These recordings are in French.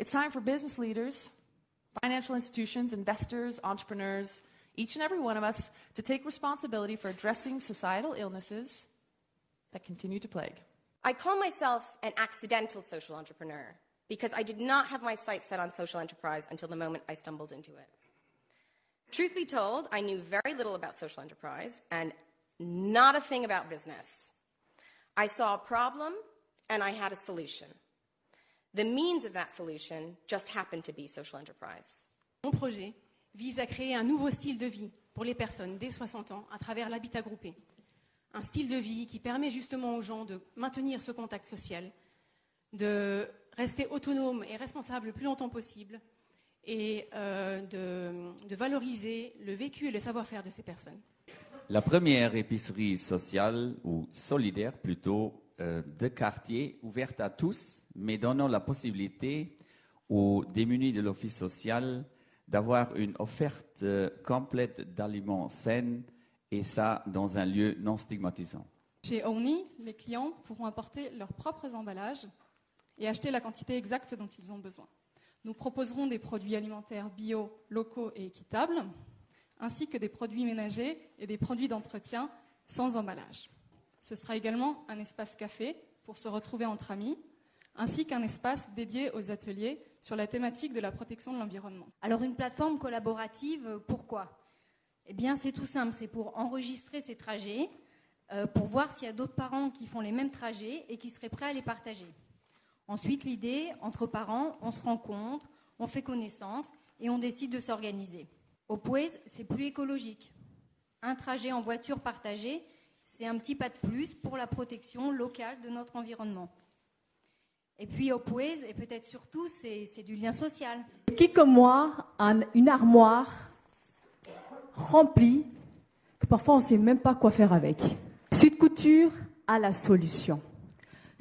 It's time for business leaders, financial institutions, investors, entrepreneurs, each and every one of us to take responsibility for addressing societal illnesses that continue to plague. I call myself an accidental social entrepreneur because I did not have my sights set on social enterprise until the moment I stumbled into it. Truth be told, I knew very little about social enterprise and not a thing about business. I saw a problem and I had a solution. The means of that solution just happened to be social enterprise. Mon projet vise à créer un nouveau style de vie pour les personnes dès 60 ans à travers l'habitat groupé. Un style de vie qui permet justement aux gens de maintenir ce contact social, de rester autonome et responsable le plus longtemps possible et de valoriser le vécu et le savoir-faire de ces personnes. La première épicerie sociale, ou solidaire plutôt, de quartier, ouverte à tous, mais donnant la possibilité aux démunis de l'office social d'avoir une offerte complète d'aliments sains, et ça dans un lieu non stigmatisant. Chez Omni, les clients pourront apporter leurs propres emballages et acheter la quantité exacte dont ils ont besoin. Nous proposerons des produits alimentaires bio, locaux et équitables, ainsi que des produits ménagers et des produits d'entretien sans emballage. Ce sera également un espace café pour se retrouver entre amis, ainsi qu'un espace dédié aux ateliers sur la thématique de la protection de l'environnement. Alors une plateforme collaborative, pourquoi ? Eh bien c'est tout simple, c'est pour enregistrer ces trajets, pour voir s'il y a d'autres parents qui font les mêmes trajets et qui seraient prêts à les partager. Ensuite, l'idée, entre parents, on se rencontre, on fait connaissance et on décide de s'organiser. Au Pouez, c'est plus écologique. Un trajet en voiture partagée, c'est un petit pas de plus pour la protection locale de notre environnement. Et puis au Pouez, et peut-être surtout, c'est du lien social. Qui comme moi a une armoire remplie que parfois on ne sait même pas quoi faire avec. Suite Couture a la solution.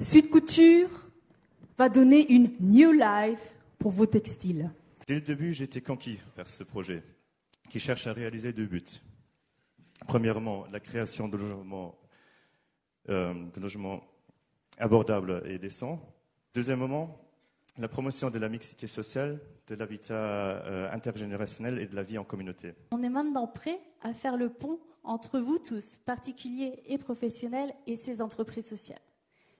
Suite Couture va donner une new life pour vos textiles. Dès le début, j'étais conquis vers ce projet qui cherche à réaliser deux buts. Premièrement, la création de logements abordables et décents. Deuxièmement, la promotion de la mixité sociale, de l'habitat intergénérationnel et de la vie en communauté. On est maintenant prêt à faire le pont entre vous tous, particuliers et professionnels, et ces entreprises sociales.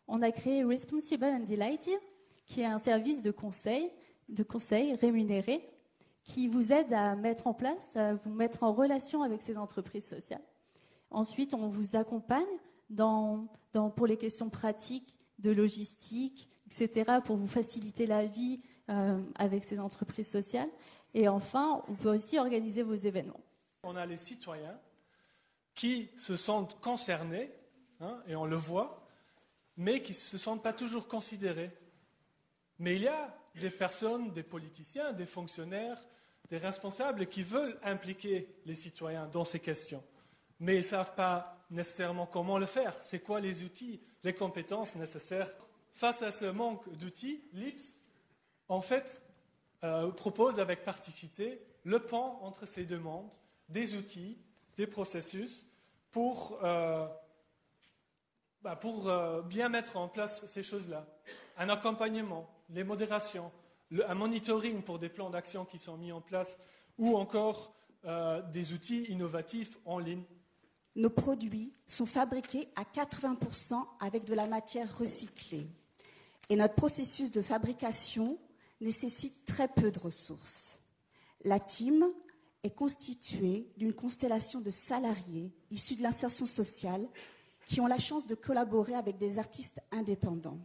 On a créé Responsible and Delighted, qui est un service de conseil rémunéré, qui vous aide à mettre en place, à vous mettre en relation avec ces entreprises sociales. Ensuite, on vous accompagne pour les questions pratiques, de logistique, etc., pour vous faciliter la vie avec ces entreprises sociales. Et enfin, on peut aussi organiser vos événements. On a les citoyens qui se sentent concernés, et on le voit, mais qui ne se sentent pas toujours considérés. Mais il y a des personnes, des politiciens, des fonctionnaires, des responsables qui veulent impliquer les citoyens dans ces questions. Mais ils ne savent pas nécessairement comment le faire. C'est quoi les outils, les compétences nécessaires? Face à ce manque d'outils, l'IPS, en fait, propose avec Particité le pont entre ces deux mondes, des outils, des processus pour bien mettre en place ces choses-là. Un accompagnement, les modérations, un monitoring pour des plans d'action qui sont mis en place ou encore des outils innovatifs en ligne. Nos produits sont fabriqués à 80% avec de la matière recyclée. Et notre processus de fabrication nécessite très peu de ressources. La team est constituée d'une constellation de salariés issus de l'insertion sociale qui ont la chance de collaborer avec des artistes indépendants.